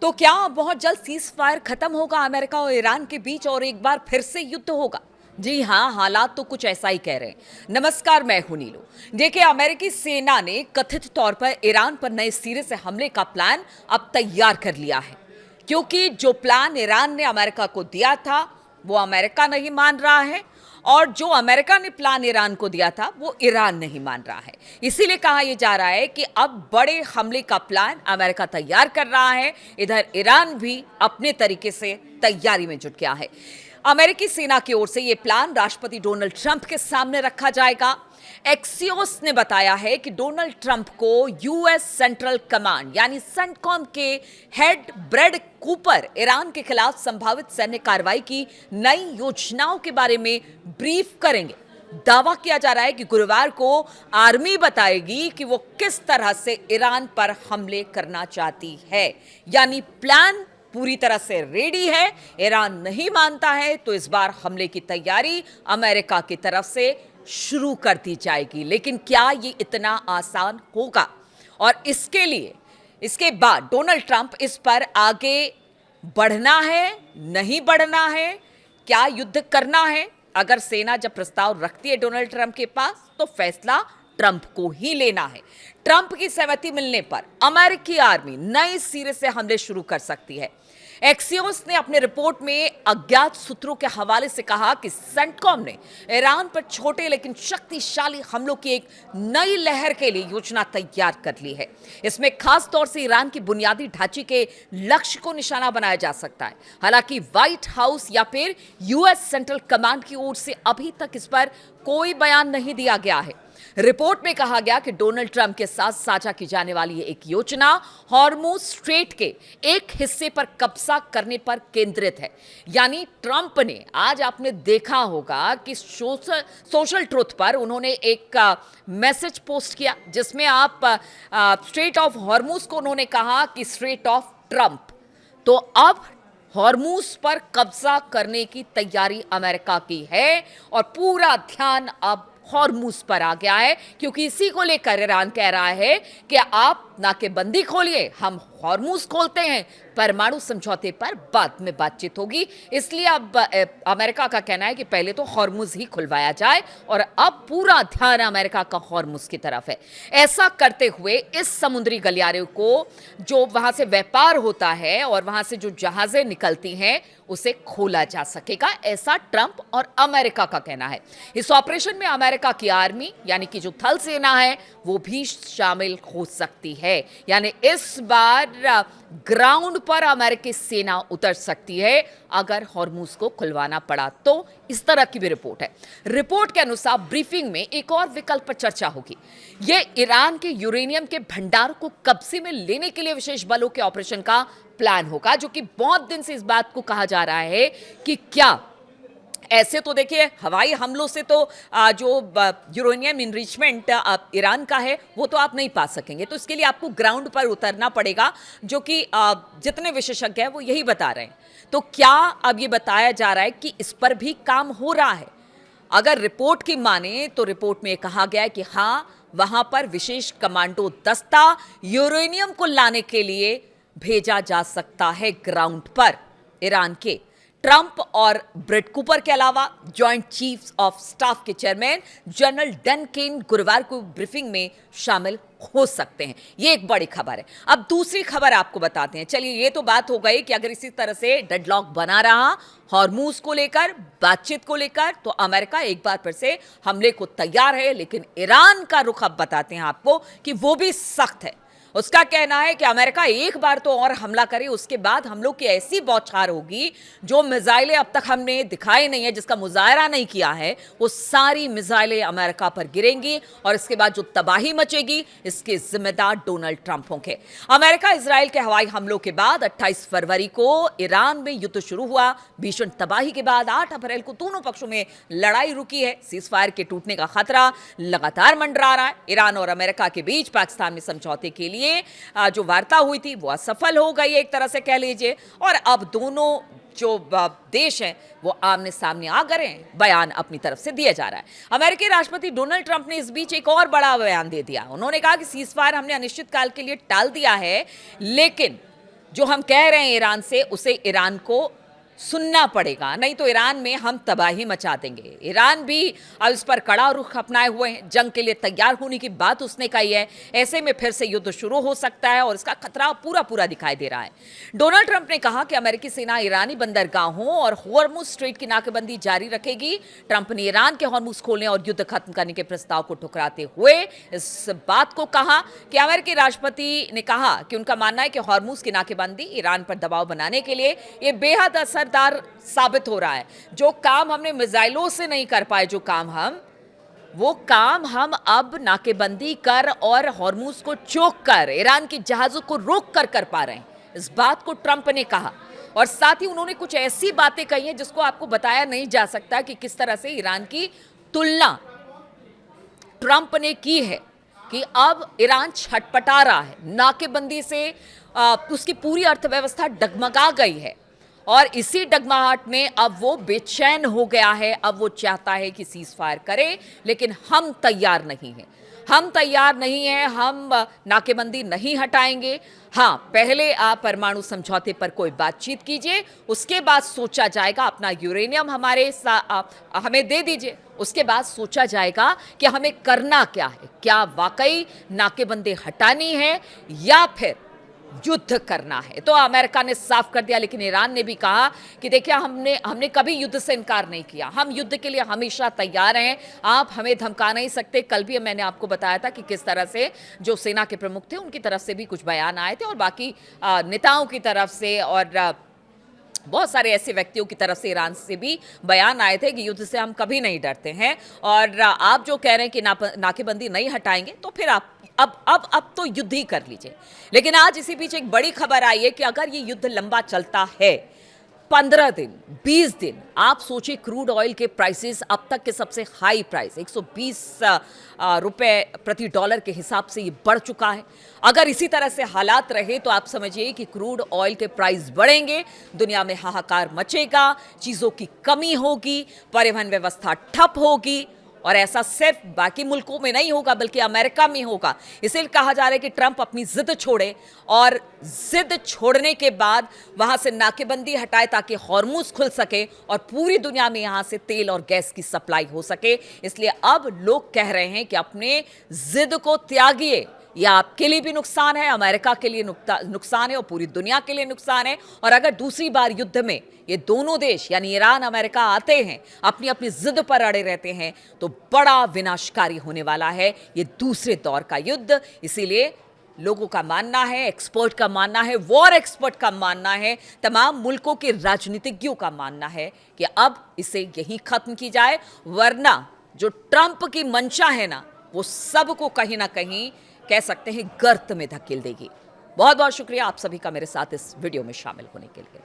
तो क्या बहुत जल्द सीज फायर खत्म होगा अमेरिका और ईरान के बीच और एक बार फिर से युद्ध होगा? जी हां, हालात तो कुछ ऐसा ही कह रहे हैं। नमस्कार, मैं हूं नीलू। देखिए, अमेरिकी सेना ने कथित तौर पर ईरान पर नए सिरे से हमले का प्लान अब तैयार कर लिया है, क्योंकि जो प्लान ईरान ने अमेरिका को दिया था वो अमेरिका नहीं मान रहा है, और जो अमेरिका ने प्लान ईरान को दिया था वो ईरान नहीं मान रहा है। इसीलिए कहा यह जा रहा है कि अब बड़े हमले का प्लान अमेरिका तैयार कर रहा है। इधर ईरान भी अपने तरीके से तैयारी में जुट गया है। अमेरिकी सेना की ओर से यह प्लान राष्ट्रपति डोनाल्ड ट्रंप के सामने रखा जाएगा। एक्सियोस ने बताया है कि डोनाल्ड ट्रंप को यूएस सेंट्रल कमांड यानी सेंटकॉम के हेड ब्रैड कूपर ईरान के खिलाफ संभावित सैन्य कार्रवाई की नई योजनाओं के बारे में ब्रीफ करेंगे। दावा किया जा रहा है कि गुरुवार को आर्मी बताएगी कि वो किस तरह से ईरान पर हमले करना चाहती है। यानी प्लान पूरी तरह से रेडी है। ईरान नहीं मानता है तो इस बार हमले की तैयारी अमेरिका की तरफ से शुरू कर दी जाएगी। लेकिन क्या ये इतना आसान होगा? और इसके बाद डोनाल्ड ट्रंप इस पर आगे बढ़ना है, नहीं बढ़ना है, क्या युद्ध करना है? अगर सेना जब प्रस्ताव रखती है डोनाल्ड ट्रंप के पास तो फैसला ट्रंप को ही लेना है। ट्रंप की सहमति मिलने पर अमेरिकी आर्मी नए सिरे से हमले शुरू कर सकती है। एक्सियोस ने अपने रिपोर्ट में अज्ञात सूत्रों के हवाले से कहा कि सेंटकॉम ने ईरान पर छोटे लेकिन शक्तिशाली हमलों की एक नई लहर के लिए योजना तैयार कर ली है। इसमें खास तौर से ईरान की बुनियादी ढांचे के लक्ष्य को निशाना बनाया जा सकता है। हालांकि व्हाइट हाउस या फिर यूएस सेंट्रल कमांड की ओर से अभी तक इस पर कोई बयान नहीं दिया गया है। रिपोर्ट में कहा गया कि डोनाल्ड ट्रंप के साथ साझा की जाने वाली एक योजना हॉर्मुज स्ट्रेट के एक हिस्से पर कब्जा करने पर केंद्रित है। यानी ट्रंप ने, आज आपने देखा होगा कि सोशल ट्रुथ पर उन्होंने एक मैसेज पोस्ट किया जिसमें आप स्ट्रेट ऑफ हॉर्मुज को उन्होंने कहा कि स्ट्रेट ऑफ ट्रंप। तो अब हॉर्मुज पर कब्जा करने की तैयारी अमेरिका की है और पूरा ध्यान अब हॉर्मुज पर आ गया है, क्योंकि इसी को लेकर ईरान कह रहा है कि आप नाकेबंदी खोलिए, हम हॉर्मुज खोलते हैं, परमाणु समझौते पर बाद में बातचीत होगी। इसलिए अब अमेरिका का कहना है कि पहले तो हॉर्मुज ही खुलवाया जाए और अब पूरा ध्यान अमेरिका का हॉर्मुज की तरफ है। ऐसा करते हुए इस समुद्री गलियारे को, जो वहां से व्यापार होता है और वहां से जो जहाजें निकलती हैं, उसे खोला जा सकेगा, ऐसा ट्रंप और अमेरिका का कहना है। इस ऑपरेशन में अमेरिका की आर्मी यानी कि जो थल सेना है वो भी शामिल हो सकती है। यानी इस बार ग्राउंड पर अमेरिकी सेना उतर सकती है अगर हॉर्मुज को खुलवाना पड़ा तो। इस तरह की भी रिपोर्ट है। रिपोर्ट के अनुसार ब्रीफिंग में एक और विकल्प पर चर्चा होगी। यह ईरान के यूरेनियम के भंडार को कब्जे में लेने के लिए विशेष बलों के ऑपरेशन का प्लान होगा, जो कि बहुत दिन से इस बात को कहा जा रहा है कि क्या ऐसे तो देखिए हवाई हमलों से तो जो यूरेनियम इनरिचमेंट ईरान का है वो तो आप नहीं पा सकेंगे, तो इसके लिए आपको ग्राउंड पर उतरना पड़ेगा, जो कि जितने विशेषज्ञ हैं वो यही बता रहे हैं। तो क्या अब ये बताया जा रहा है कि इस पर भी काम हो रहा है? अगर रिपोर्ट की माने तो रिपोर्ट में कहा गया है कि हाँ, वहां पर विशेष कमांडो दस्ता यूरेनियम को लाने के लिए भेजा जा सकता है ग्राउंड पर। ईरान के ट्रंप और ब्रेड कूपर के अलावा जॉइंट चीफ्स ऑफ स्टाफ के चेयरमैन जनरल डन केन गुरुवार को ब्रीफिंग में शामिल हो सकते हैं। ये एक बड़ी खबर है। अब दूसरी खबर आपको बताते हैं। चलिए, ये तो बात हो गई कि अगर इसी तरह से डेडलॉक बना रहा हॉर्मुज को लेकर, बातचीत को लेकर, तो अमेरिका एक बार फिर से हमले को तैयार है। लेकिन ईरान का रुख अब बताते हैं आपको कि वो भी सख्त है। उसका कहना है कि अमेरिका एक बार तो और हमला करे, उसके बाद हम लोग की ऐसी बौछार होगी, जो मिसाइलें अब तक हमने दिखाई नहीं है, जिसका मुजाहरा नहीं किया है, वो सारी मिसाइलें अमेरिका पर गिरेंगी और इसके बाद जो तबाही मचेगी इसके जिम्मेदार डोनाल्ड ट्रंप होंगे। अमेरिका इजराइल के हवाई हमलों के बाद 28 फरवरी को ईरान में युद्ध शुरू हुआ। भीषण तबाही के बाद 8 अप्रैल को दोनों पक्षों में लड़ाई रुकी है। सीज फायर के टूटने का खतरा लगातार मंडरा रहा है। ईरान और अमेरिका के बीच पाकिस्तान में समझौते के लिए जो वार्ता हुई थी वो असफल हो गई, एक तरह से कह लीजिए, और अब दोनों जो देश हैं वो आमने सामने आ गए हैं। बयान अपनी तरफ से दिया जा रहा है। अमेरिकी राष्ट्रपति डोनाल्ड ट्रंप ने इस बीच एक और बड़ा बयान दे दिया। उन्होंने कहा कि सीज फायर हमने अनिश्चित काल के लिए टाल दिया है, लेकिन जो हम कह रहे हैं ईरान से, उसे ईरान को सुनना पड़ेगा, नहीं तो ईरान में हम तबाही मचा देंगे। ईरान भी अब इस पर कड़ा रुख अपनाए हुए हैं, जंग के लिए तैयार होने की बात उसने कही है। ऐसे में फिर से युद्ध शुरू हो सकता है और इसका खतरा पूरा पूरा दिखाई दे रहा है। डोनाल्ड ट्रंप ने कहा कि अमेरिकी सेना ईरानी बंदरगाहों और हॉर्मुज स्ट्रेट की नाकेबंदी जारी रखेगी। ट्रंप ने ईरान के हॉर्मुज खोलने और युद्ध खत्म करने के प्रस्ताव को ठुकराते हुए इस बात को कहा कि अमेरिकी राष्ट्रपति ने कहा कि उनका मानना है कि हॉर्मुज की नाकेबंदी ईरान पर दबाव बनाने के लिए यह बेहद असरदार साबित हो रहा है। जो काम हमने मिसाइलों से नहीं कर पाए, वो काम हम अब नाकेबंदी कर और हॉर्मुज को चोक कर ईरान की जहाजों को रोक कर पा रहे हैं। इस बात को ट्रंप ने कहा और साथ ही उन्होंने कुछ ऐसी बातें कही हैं जिसको आपको बताया नहीं जा सकता कि किस तरह से ईरान की तुलना ट्रंप ने की है कि अब ईरान छटपटा रहा है, नाकेबंदी से उसकी पूरी अर्थव्यवस्था डगमगा गई है और इसी डगमगाहट में अब वो बेचैन हो गया है। अब वो चाहता है कि सीज फायर करे, लेकिन हम तैयार नहीं हैं। हम नाकेबंदी नहीं हटाएंगे। हाँ, पहले आप परमाणु समझौते पर कोई बातचीत कीजिए, उसके बाद सोचा जाएगा। अपना यूरेनियम हमें दे दीजिए, उसके बाद सोचा जाएगा कि हमें करना क्या है। क्या वाकई नाकेबंदी हटानी है या फिर युद्ध करना है। तो अमेरिका ने साफ कर दिया, लेकिन ईरान ने भी कहा कि देखिए हमने कभी युद्ध से इनकार नहीं किया, हम युद्ध के लिए हमेशा तैयार हैं, आप हमें धमका नहीं सकते। कल भी मैंने आपको बताया था कि किस तरह से जो सेना के प्रमुख थे उनकी तरफ से भी कुछ बयान आए थे और बाकी नेताओं की तरफ से और बहुत सारे ऐसे व्यक्तियों की तरफ से ईरान से भी बयान आए थे कि युद्ध से हम कभी नहीं डरते हैं। और आप जो कह रहे हैं कि नाकेबंदी नहीं हटाएंगे, तो फिर आप अब तो युद्ध ही कर लीजिए। लेकिन आज इसी बीच एक बड़ी खबर आई है कि अगर ये युद्ध लंबा चलता है, 15 दिन 20 दिन, आप सोचिए क्रूड ऑयल के प्राइसेस अब तक के सबसे हाई प्राइस 120 रुपए प्रति डॉलर के हिसाब से ये बढ़ चुका है। अगर इसी तरह से हालात रहे तो आप समझिए कि क्रूड ऑयल के प्राइस बढ़ेंगे, दुनिया में हाहाकार मचेगा, चीज़ों की कमी होगी, परिवहन व्यवस्था ठप होगी और ऐसा सिर्फ बाकी मुल्कों में नहीं होगा बल्कि अमेरिका में होगा। इसलिए कहा जा रहा है कि ट्रंप अपनी जिद छोड़े और जिद छोड़ने के बाद वहां से नाकेबंदी हटाए ताकि हॉर्मुज खुल सके और पूरी दुनिया में यहां से तेल और गैस की सप्लाई हो सके। इसलिए अब लोग कह रहे हैं कि अपने जिद को त्यागिए, यह आपके लिए भी नुकसान है, अमेरिका के लिए नुकसान है और पूरी दुनिया के लिए नुकसान है। और अगर दूसरी बार युद्ध में ये दोनों देश यानी ईरान अमेरिका आते हैं, अपनी अपनी जिद पर अड़े रहते हैं, तो बड़ा विनाशकारी होने वाला है ये दूसरे दौर का युद्ध। इसीलिए लोगों का मानना है, एक्सपर्ट का मानना है, वॉर एक्सपर्ट का मानना है, तमाम मुल्कों के राजनीतिज्ञों का मानना है कि अब इसे यही खत्म की जाए, वरना जो ट्रंप की मंशा है ना, वो सबको कहीं ना कहीं कह सकते हैं गर्त में धकेल देगी। बहुत बहुत शुक्रिया आप सभी का मेरे साथ इस वीडियो में शामिल होने के लिए।